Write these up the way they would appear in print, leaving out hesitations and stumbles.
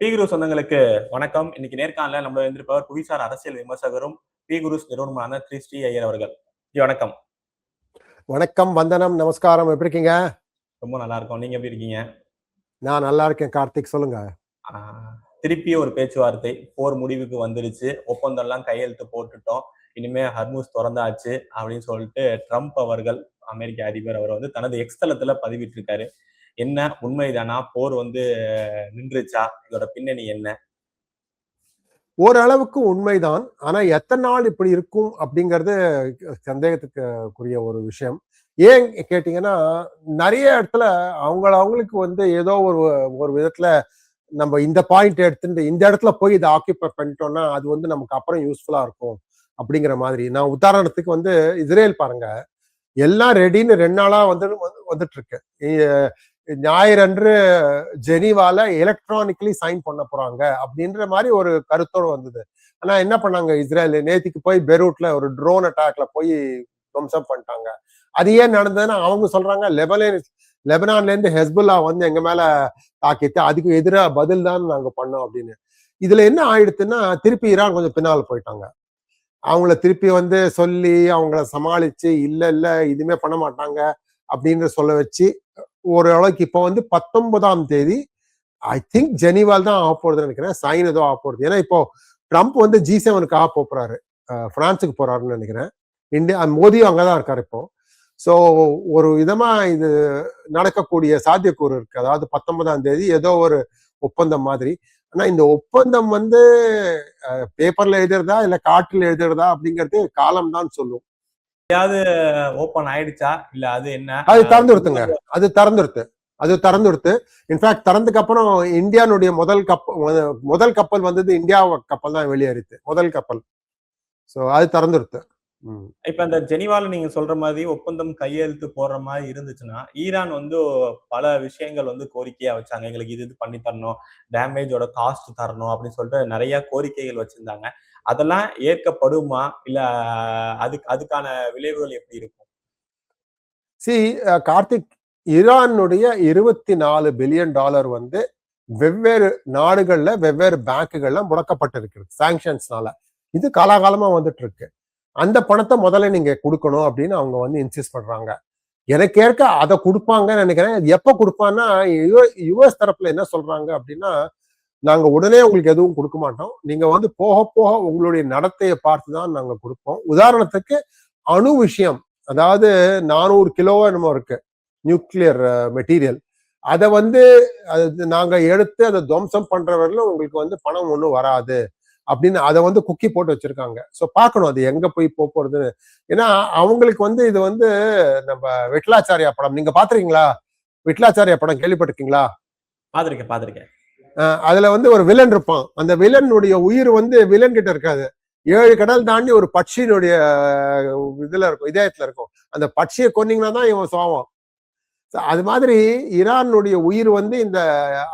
B குரு சொந்தங்களுக்கு வணக்கம். இன்னைக்கு நேர்காணல நம்மள இருந்திருப்பவர் புவிசார் அரசியல் விமர்சகரும் பி குருஸ் நிறுவனமான ஸ்ரீ ஐயர் அவர்கள். வணக்கம். வணக்கம், வந்தனம், நமஸ்காரம். எப்படி இருக்கீங்க? ரொம்ப நல்லா இருக்கும். நீங்க எப்படி இருக்கீங்க? நான் நல்லா இருக்கேன் கார்த்திக், சொல்லுங்க. திருப்பி ஒரு பேச்சுவார்த்தை போர் முடிவுக்கு வந்துருச்சு. ஒப்பந்தம் எல்லாம் கையெழுத்து போட்டுட்டோம். இனிமே ஹர்முஸ் திறந்தாச்சு அப்படின்னு சொல்லிட்டு ட்ரம்ப் அவர்கள், அமெரிக்க அதிபர், அவர் வந்து தனது எக்ஸ் தளத்துல பதிவிட்டு இருக்காரு. என்ன உண்மைதானா? போர் வந்து நின்றுச்சா? இதோட பின்னணி என்ன? ஓரளவுக்கு உண்மைதான். ஆனா எத்தனை நாள் இப்படி இருக்கும் அப்படிங்கிறது சந்தேகத்துக்குரிய ஒரு விஷயம். ஏன் கேட்டீங்கன்னா, நிறைய இடத்துல அவங்களுக்கு வந்து ஏதோ ஒரு விதத்துல நம்ம இந்த பாயிண்ட் எடுத்துட்டு இந்த இடத்துல போய் இதை ஆக்கியபை பண்ணிட்டோம்னா அது வந்து நமக்கு அப்புறம் யூஸ்ஃபுல்லா இருக்கும் அப்படிங்கிற மாதிரி. நான் உதாரணத்துக்கு வந்து இஸ்ரேல் பாருங்க, எல்லாம் ரெடின்னு 2 நாளா வந்துட்டு இருக்கு. ஞாயிறு அன்று ஜெனீவால எலக்ட்ரானிக்கலி சைன் பண்ண போறாங்க அப்படின்ற மாதிரி ஒரு கருத்தோடு வந்தது. ஆனா என்ன பண்ணாங்க, இஸ்ரேல் நேத்திக்கு போய் பெரூட்ல ஒரு ட்ரோன் அட்டாக்ல போய் துவம்சம் பண்ணிட்டாங்க. அது ஏன் நடந்ததுன்னா அவங்க சொல்றாங்க, லெபனான்ல இருந்து ஹெஸ்புல்லா வந்து எங்க மேல தாக்கிட்டு அதுக்கு எதிராக பதில் தான் நாங்க பண்ணோம் அப்படின்னு. இதுல என்ன ஆயிடுச்சுன்னா, திருப்பி ஈரான் கொஞ்சம் பின்னால் போயிட்டாங்க. அவங்கள திருப்பி வந்து சொல்லி அவங்கள சமாளிச்சு இல்ல இதுமே பண்ண மாட்டாங்க அப்படின்னு சொல்ல வச்சு ஓரளவுக்கு இப்போ வந்து 19ஆம் தேதி ஐ திங்க் ஜெனீவால் தான் ஆக போறதுன்னு நினைக்கிறேன். சைன் ஏதோ ஆக போறது. ஏன்னா இப்போ ட்ரம்ப் வந்து G7க்கு ஆக போறாரு, பிரான்ஸுக்கு போறாருன்னு நினைக்கிறேன். இந்தியா மோடியும் அங்கதான் இருக்காரு இப்போ. ஸோ ஒரு விதமா இது நடக்கக்கூடிய சாத்தியக்கூறு இருக்கு. அதாவது 19ஆம் தேதி ஏதோ ஒரு ஒப்பந்தம் மாதிரி. ஆனா இந்த ஒப்பந்தம் வந்து பேப்பர்ல எழுதுறதா இல்ல காற்றில் எழுதுறதா அப்படிங்கிறது காலம் தான் சொல்லும். ஓபன் ஆயிடுச்சா இல்ல அது என்ன? அது திறந்துடுத்துங்க. அது திறந்துடுத்து. இன்ஃபேக்ட் திறந்துக்கு அப்புறம் இந்தியானுடைய முதல் கப்பல் வந்தது இந்தியா கப்பல் தான் வெளியேறிச்சு, முதல் கப்பல். ஸோ அது திறந்துடுத்து. இப்ப அந்த ஜெனீவால நீங்க சொல்ற மாதிரி ஒப்பந்தம் கையெழுத்து போடுற மாதிரி இருந்துச்சுன்னா, ஈரான் வந்து பல விஷயங்கள் வந்து கோரிக்கையா வச்சாங்க. எங்களுக்கு இது பண்ணி தரணும், டேமேஜோட காஸ்ட் தரணும் அப்படின்னு சொல்லிட்டு நிறைய கோரிக்கைகள் வச்சிருந்தாங்க. அதெல்லாம் ஏற்கப்படுமா இல்ல அதுக்கான விளைவுகள் எப்படி இருக்கும்? கார்த்திக், ஈரானுடைய $24 பில்லியன் வந்து வெவ்வேறு நாடுகள்ல வெவ்வேறு பேங்குகள்ல முடக்கப்பட்டிருக்கிறது சாங்ஷன்ஸ்னால. இது காலாகாலமா வந்துட்டு இருக்கு. அந்த பணத்தை முதல்ல நீங்க கொடுக்கணும் அப்படின்னு அவங்க வந்து இன்சிஸ்ட் பண்றாங்க. எனக்கு ஏற்க அதை கொடுப்பாங்கன்னு நினைக்கிறேன். எப்ப கொடுப்பான்னா, யுஎஸ் தரப்புல என்ன சொல்றாங்க அப்படின்னா, நாங்க உடனே உங்களுக்கு எதுவும் கொடுக்க மாட்டோம், நீங்க வந்து போக போக உங்களுடைய நடத்தையை பார்த்துதான் நாங்க கொடுப்போம். உதாரணத்துக்கு அணு விஷயம், அதாவது 400 கிலோவோ என்னமோ இருக்கு நியூக்ளியர் மெட்டீரியல், அதை வந்து நாங்க எடுத்து அதை துவம்சம் பண்றவர்களும் உங்களுக்கு வந்து பணம் ஒன்றும் வராது அப்படின்னு அதை வந்து குக்கி போட்டு வச்சிருக்காங்க. ஸோ பார்க்கணும் அது எங்க போய் போறதுன்னு. ஏன்னா அவங்களுக்கு வந்து இது வந்து நம்ம விட்லாச்சாரியா படம் நீங்க பாத்திருக்கீங்களா? விட்லாச்சாரியா படம் கேள்விப்பட்டிருக்கீங்களா? பாத்திருக்கேன். அதுல வந்து ஒரு வில்லன் இருப்பான். அந்த வில்லனுடைய உயிர் வந்து வில்லன் கிட்ட இருக்காது, 7 கடல் தாண்டி ஒரு பட்சியினுடைய இதுல இருக்கும், இதயத்துல இருக்கும். அந்த பட்சியை கொன்னீங்கன்னா தான் இவன் சோவான். அது மாதிரி ஈரானுடைய உயிர் வந்து இந்த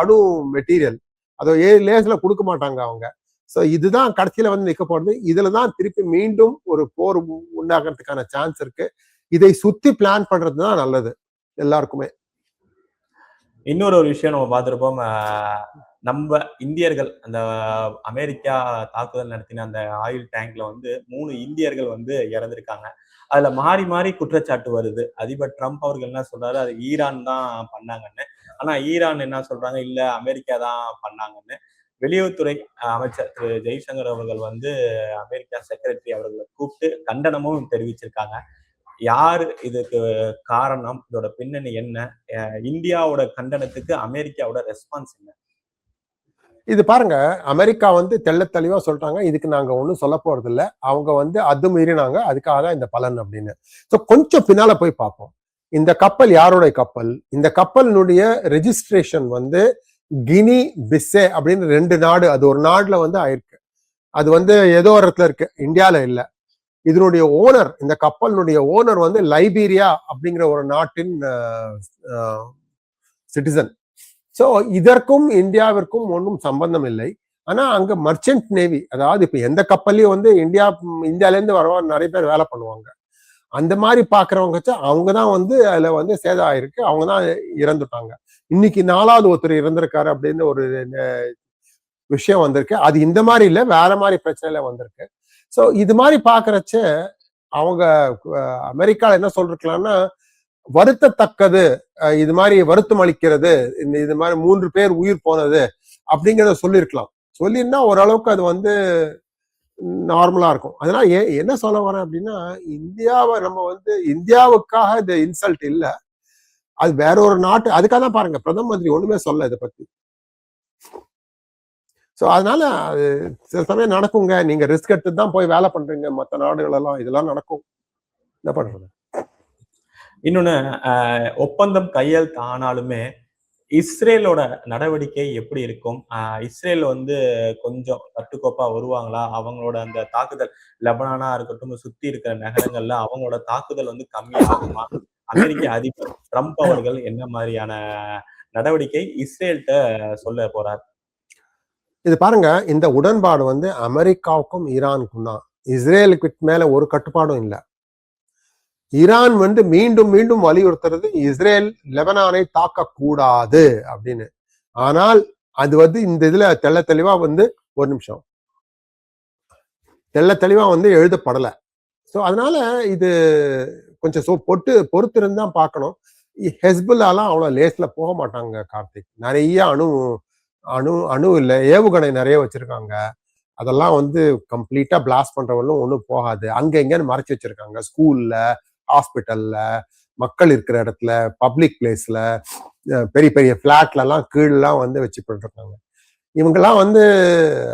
அணு மெட்டீரியல், அதை லேஸ்ல கொடுக்க மாட்டாங்க அவங்க. ஸோ இதுதான் கடைசியில வந்து நிக்க போறது. இதுலதான் திருப்பி மீண்டும் ஒரு போர் உண்டாகிறதுக்கான சான்ஸ் இருக்கு. இதை சுத்தி பிளான் பண்றதுதான் நல்லது எல்லாருக்குமே. இன்னொரு ஒரு விஷயம் நம்ம பார்த்திருப்போம், நம்ம இந்தியர்கள் அந்த அமெரிக்கா தாக்குதல் நடத்தின அந்த ஆயில் டேங்க்ல வந்து 3 இந்தியர்கள் வந்து இறந்திருக்காங்க. அதுல மாறி மாறி குற்றச்சாட்டு வருது. அதிபர் ட்ரம்ப் அவர்கள் என்ன சொல்றாரு, அது ஈரான் தான் பண்ணாங்கன்னு. ஆனா ஈரான் என்ன சொல்றாங்க, இல்ல அமெரிக்கா தான் பண்ணாங்கன்னு. வெளியுறவுத்துறை அமைச்சர் திரு ஜெய்சங்கர் அவர்கள் வந்து அமெரிக்கா செக்ரட்டரி அவர்களை கூப்பிட்டு கண்டனமும் தெரிவிச்சிருக்காங்க. யாரு இதுக்கு காரணம், இதோட பின்னணி என்ன, இந்தியாவோட கண்டனத்துக்கு அமெரிக்காவோட ரெஸ்பான்ஸ் என்ன? இது பாருங்க, அமெரிக்கா வந்து தெள்ள தெளிவா சொல்றாங்க, இதுக்கு நாங்க ஒண்ணும் சொல்ல போறது இல்லை, அவங்க வந்து அது மீறினாங்க, அதுக்காக தான் இந்த பலன் அப்படின்னு. ஸோ கொஞ்சம் பின்னால போய் பார்ப்போம். இந்த கப்பல் யாருடைய கப்பல்? இந்த கப்பலினுடைய ரெஜிஸ்ட்ரேஷன் வந்து கினி பிஸ்ஸே அப்படின்னு 2 நாடு, அது ஒரு நாடுல வந்து ஆயிருக்கு. அது வந்து ஏதோ ஒரு இடத்துல இருக்கு, இந்தியால இல்ல. இதனுடைய ஓனர், இந்த கப்பலினுடைய ஓனர் வந்து லைபீரியா அப்படிங்கிற ஒரு நாட்டின் சிட்டிசன். ஸோ இதற்கும் இந்தியாவிற்கும் ஒன்றும் சம்பந்தம் இல்லை. ஆனா அங்க மர்ச்சன்ட் நேவி, அதாவது இப்ப எந்த கப்பல்லையும் வந்து இந்தியால இருந்து நிறைய பேர் வேலை பண்ணுவாங்க. அந்த மாதிரி பாக்குறவங்க அவங்கதான் வந்து அதுல வந்து சேதம் ஆயிருக்கு, அவங்கதான் இறந்துட்டாங்க. இன்னைக்கு 4வது ஒருத்தர் இறந்திருக்காரு அப்படின்னு ஒரு விஷயம் வந்திருக்கு. அது இந்த மாதிரி இல்ல, வேற மாதிரி பிரச்சனையில வந்திருக்கு. சோ இது மாதிரி பாக்குறச்ச அவங்க அமெரிக்கால என்ன சொல்லிருக்கலாம்னா, வருத்தத்தக்கது, இது மாதிரி வருத்தம் அளிக்கிறது, இது மாதிரி 3 பேர் உயிர் போனது அப்படிங்கிறத சொல்லியிருக்கலாம். சொல்லியிருந்தா ஓரளவுக்கு அது வந்து நார்மலா இருக்கும். அதனால என்ன சொல்ல வரேன் அப்படின்னா, இந்தியாவை நம்ம வந்து இந்தியாவுக்காக இந்த இன்சல்ட் இல்ல, அது வேற ஒரு நாட்டு. அதுக்காக தான் பாருங்க பிரதம மந்திரி ஒண்ணுமே சொல்ல இதை பத்தி. சோ அதனால அது சில சமயம் நடக்குங்க. நீங்க ரிஸ்க் எடுத்து தான் போய் வேலை பண்றீங்க. மற்ற நாடுகள் எல்லாம் இதெல்லாம் நடக்கும். என்ன பண்றது? இன்னொன்னு, ஒப்பந்தம் கையெழுத்து ஆனாலுமே இஸ்ரேலோட நடவடிக்கை எப்படி இருக்கும்? இஸ்ரேல் வந்து கொஞ்சம் கட்டுக்கோப்பா வருவாங்களா? அவங்களோட அந்த தாக்குதல் லெபனானா இருக்கட்டும், சுத்தி இருக்கிற நகரங்கள்ல அவங்களோட தாக்குதல் வந்து கம்மியாகுமா? அமெரிக்க அதிபர் ட்ரம்ப் அவர்கள் என்ன மாதிரியான நடவடிக்கை இஸ்ரேல்ட்ட சொல்ல போறார்? இது பாருங்க, இந்த உடன்பாடு வந்து அமெரிக்காவுக்கும் ஈரானுக்கும் தான். இஸ்ரேலுக்கு மேல ஒரு கட்டுப்பாடும் இல்லை. ஈரான் வந்து மீண்டும் மீண்டும் வலியுறுத்துறது இஸ்ரேல் லெபனானை தாக்க கூடாது அப்படின்னு. ஆனால் அது வந்து இந்த இதுல தெள்ள தெளிவா வந்து ஒரு நிமிஷம் தெள்ள தெளிவா வந்து எழுதப்படல. ஸோ அதனால இது கொஞ்சம் பொறுத்து இருந்து தான் பார்க்கணும். ஹெஸ்புல்லாலாம் அவ்வளவு லேஸ்ல போக மாட்டாங்க கார்த்திக். நிறைய அணு அணு அணு இல்லை, ஏவுகணை நிறைய வச்சிருக்காங்க. அதெல்லாம் வந்து கம்ப்ளீட்டா பிளாஸ்ட் பண்றவங்களும் ஒன்றும் போகாது. அங்க எங்கன்னு மறைச்சு வச்சிருக்காங்க. ஸ்கூல்ல, ஹாஸ்பிட்டல்ல, மக்கள் இருக்கிற இடத்துல, பப்ளிக் பிளேஸ்ல, பெரிய பெரிய பிளாட்ல எல்லாம் கீழெல்லாம் வந்து வச்சு பண்ணிருக்காங்க. இவங்கெல்லாம் வந்து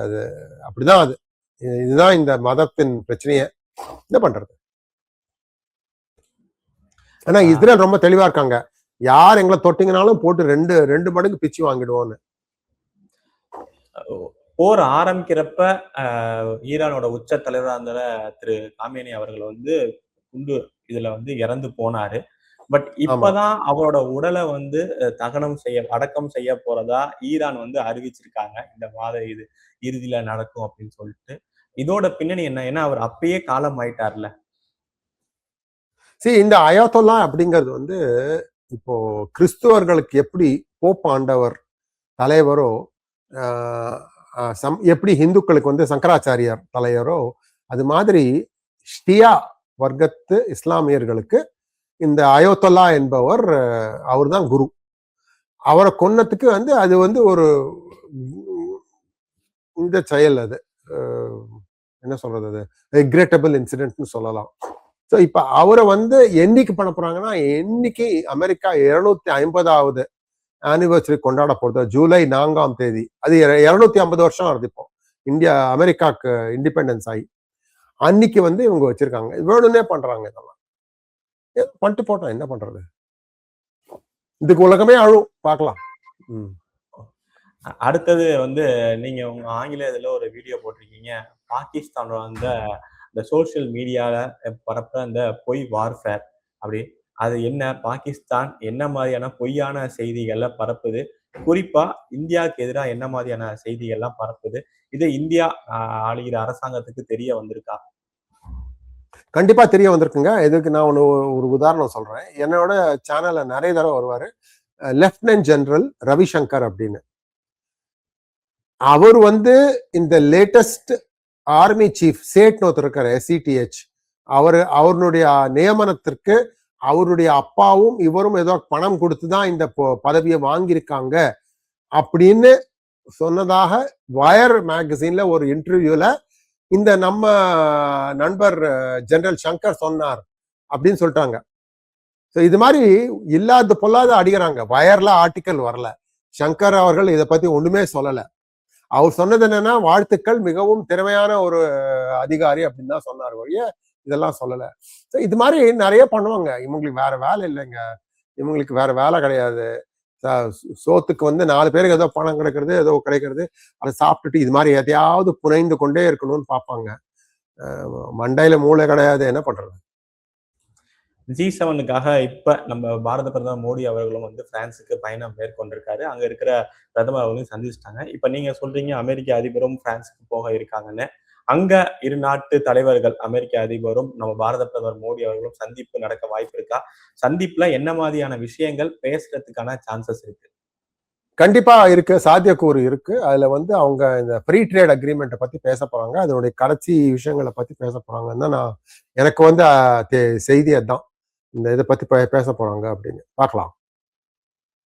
அது அப்படிதான். அது இதுதான் இந்த மதத்தின் பிரச்சனையே. என்ன பண்றது? ஆனா இஸ்ரேல் ரொம்ப தெளிவா இருக்காங்க. யார் எங்களை தொட்டிங்கனாலும் போட்டு ரெண்டு ரெண்டு மடங்கு பிச்சு வாங்கிடுவோம்னு. போர் ஆரம்பிக்கிறப்ப ஈரானோட உச்ச தலைவராக இருந்த திரு காமேனி அவர்கள் வந்து குண்டு இதுல வந்து இறந்து போனாரு. பட் இப்பதான் அவரோட உடலை வந்து அடக்கம் செய்ய போறதா ஈரான் வந்து அறிவிச்சிருக்காங்க. இந்த மாத இறுதியில நடக்கும் அப்படின்னு சொல்லிட்டு. இதோட பின்னணி என்ன? ஏன்னா அவர் அப்பயே காலம் ஆயிட்டார்ல. சரி, இந்த அயாத்தொல்லா அப்படிங்கிறது வந்து இப்போ கிறிஸ்துவர்களுக்கு எப்படி போப் ஆண்டவர் தலைவரோ, எப்படி இந்துக்களுக்கு வந்து சங்கராச்சாரியார் தலைவரோ, அது மாதிரி ஷியா வர்க்கத்து இஸ்லாமியர்களுக்கு இந்த அயோத்தல்லா என்பவர் அவர் தான் குரு. அவரை கொன்னதுக்கு வந்து அது வந்து ஒரு இந்த செயல். அது என்ன சொல்றது, அது ரிக்ரெட்டபிள் இன்சிடென்ட்னு சொல்லலாம். ஸோ இப்ப அவரை வந்து என்னைக்கு பண்ண போறாங்கன்னா, என்னைக்கு அமெரிக்கா 250வது ஆனிவர்சரி கொண்டாட போறது ஜூலை 4ஆம் தேதி. அது 250 வருஷம் வருது இப்போ இந்தியா அமெரிக்காவுக்கு இண்டிபெண்டன்ஸ் ஆகி. அன்னைக்கு வந்து இவங்க வச்சிருக்காங்க. வேணும்னே பண்றாங்க. இதெல்லாம் பண்ணிட்டு போட்டோம், என்ன பண்றது? இதுக்கு உலகமே அழும். பார்க்கலாம். அடுத்தது வந்து நீங்க உங்க ஆங்கில இதுல ஒரு வீடியோ போட்டிருக்கீங்க. பாகிஸ்தான் வந்து இந்த சோசியல் மீடியால பரப்புற அந்த பொய் வார்ஃபேர் அப்படி அது என்ன? பாகிஸ்தான் என்ன மாதிரியான பொய்யான செய்திகள்ல பரப்புது? குறிப்பா இந்தியாவுக்கு எதிராக என்ன மாதிரியான செய்திகள்லாம் பரப்புது? இது இந்தியா ஆளுகிற அரசாங்கத்துக்கு தெரிய வந்திருக்கா? கண்டிப்பா தெரிய வந்திருக்குங்க. இதுக்கு நான் ஒரு உதாரணம் சொல்றேன். என்னோட சேனல்ல நிறைய தடவை வருவாரு லெப்டினன்ட் ஜெனரல் ரவிசங்கர் அப்படின்னு. அவர் வந்து இந்த லேட்டஸ்ட் ஆர்மி சீஃப் சேட்னு ஒருத்தர் இருக்காரு, SETH. அவருடைய நியமனத்திற்கு அவருடைய அப்பாவும் இவரும் ஏதோ பணம் கொடுத்துதான் இந்த பதவியை வாங்கியிருக்காங்க அப்படின்னு சொன்னதாக வயர் மேகசின்ல ஒரு இன்டர்வியூல இந்த நம்ம நண்பர் ஜெனரல் சங்கர் சொன்னார் அப்படின்னு சொல்லிட்டாங்க. இது மாதிரி இல்லாத பொல்லாத அடிக்கிறாங்க. வயர்ல ஆர்டிக்கல் வரல. சங்கர் அவர்கள் இதை பத்தி ஒண்ணுமே சொல்லல. அவர் சொன்னது என்னன்னா, வாழ்த்துக்கள், மிகவும் திறமையான ஒரு அதிகாரி அப்படின்னு தான் சொன்னார் ஒழிய இதெல்லாம் சொல்லல. இது மாதிரி நிறைய பண்ணுவாங்க. இவங்களுக்கு வேற வேலை இல்லைங்க. இவங்களுக்கு வேற வேலை கிடையாது. சோத்துக்கு வந்து 4 பேருக்கு ஏதோ பணம் கிடைக்கிறது, ஏதோ கிடைக்கிறது, அதை சாப்பிட்டுட்டு இது மாதிரி எதையாவது புனைந்து கொண்டே இருக்கணும்னு பார்ப்பாங்க. மண்டையில மூளை கிடையாது. என்ன பண்றது? G7க்காக இப்ப நம்ம பாரத பிரதமர் மோடி அவர்களும் வந்து பிரான்ஸுக்கு பயணம் மேற்கொண்டிருக்காரு. அங்க இருக்கிற பிரதமர் அவர்களும் சந்திச்சிட்டாங்க. இப்ப நீங்க சொல்றீங்க அமெரிக்க அதிபரும் பிரான்ஸுக்கு போக இருக்காங்கன்னு. அங்க இரு நாட்டு தலைவர்கள், அமெரிக்க அதிபரும் நம்ம பாரத பிரதமர் மோடி அவர்களும் சந்திப்பு நடக்க வாய்ப்பு இருக்கா? சந்திப்புல என்ன மாதிரியான விஷயங்கள் பேசுறதுக்கான சான்சஸ் இருக்கு? கண்டிப்பா இருக்கு, சாத்தியக்கூறு இருக்கு. அதுல வந்து அவங்க இந்த ஃப்ரீ ட்ரேட் அக்ரிமெண்ட்டை பத்தி பேச போறாங்க. அதனுடைய கடைசி விஷயங்களை பத்தி பேச போறாங்கன்னு தான் எனக்கு வந்து செய்தி அதான். இந்த இதை பத்தி பேச போறாங்க அப்படின்னு பார்க்கலாம்.